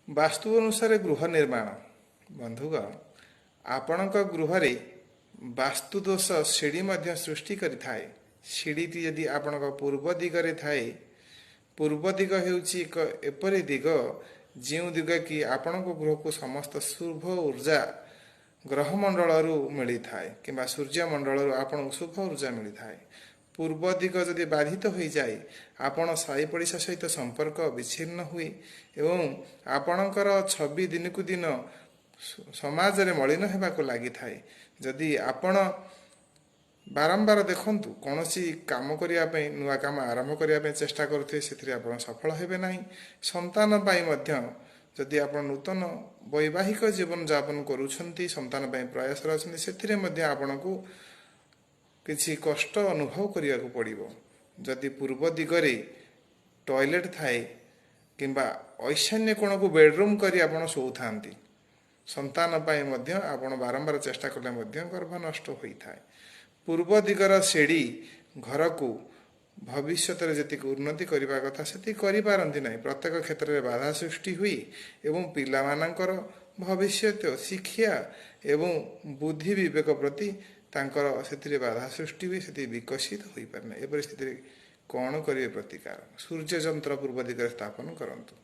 वास्तु अनुसार गृह निर्माण बंधुगण आपणक गृहरे वास्तु दोष सीढ़ी मध्य सृष्टि करिथाए। सीढ़ीटी यदि आपणक पूर्व दिगरे थाए, पूर्व दिग हेउची एक एपरि दिग जो दिग कि आपणक गृह को समस्त शुभ ऊर्जा ग्रहमंडल मिली थाए कि सूर्यमंडल आपण शुभ ऊर्जा मिली थाए। पूर्व दिग जदि बाधित हो जाए आपण साई पड़िशा सहित संपर्क विच्छिन्न हुए एवं आपणकर छवि दिन को दिन समाज रे मलिन हेबाको लागि थाए। जदि आपण बारंबार देखंतु कौन काम करने नुआ काम आरंभ करने चेष्टा करते से आप सफल हेबे नहीं। संतान पाई मध्य जदि आप नूतन वैवाहिक जीवन यापन करुछंती संतान पाई प्रयास रहछंती सेथिरे मध्य आपनको किछि कष्ट अनुभव करिया को पड़िबो। जदि पूर्व दिगरे टॉयलेट थाए किंबा ऐशान्य कोण को बेडरूम करी आपण सोउथांती संतान पाई मध्य आपण बारंबार चेष्टा करले मध्य गर्भ नष्ट होई थाए। पूर्व दिगर सीढ़ी घर को भविष्य में जी उन्नति करने कथा से पारती ना। प्रत्येक क्षेत्र में बाधा सृष्टि हुई एवं पिला मानकर भविष्य शिक्षा एवं बुद्धि विवेक प्रति तांकर से बाधा सृष्टि हुई से विकसित हो पारना। ए परिस्थिति कौन करेंगे प्रतिकार? सूर्य यंत्र पूर्व दिगरे स्थापन करंतु।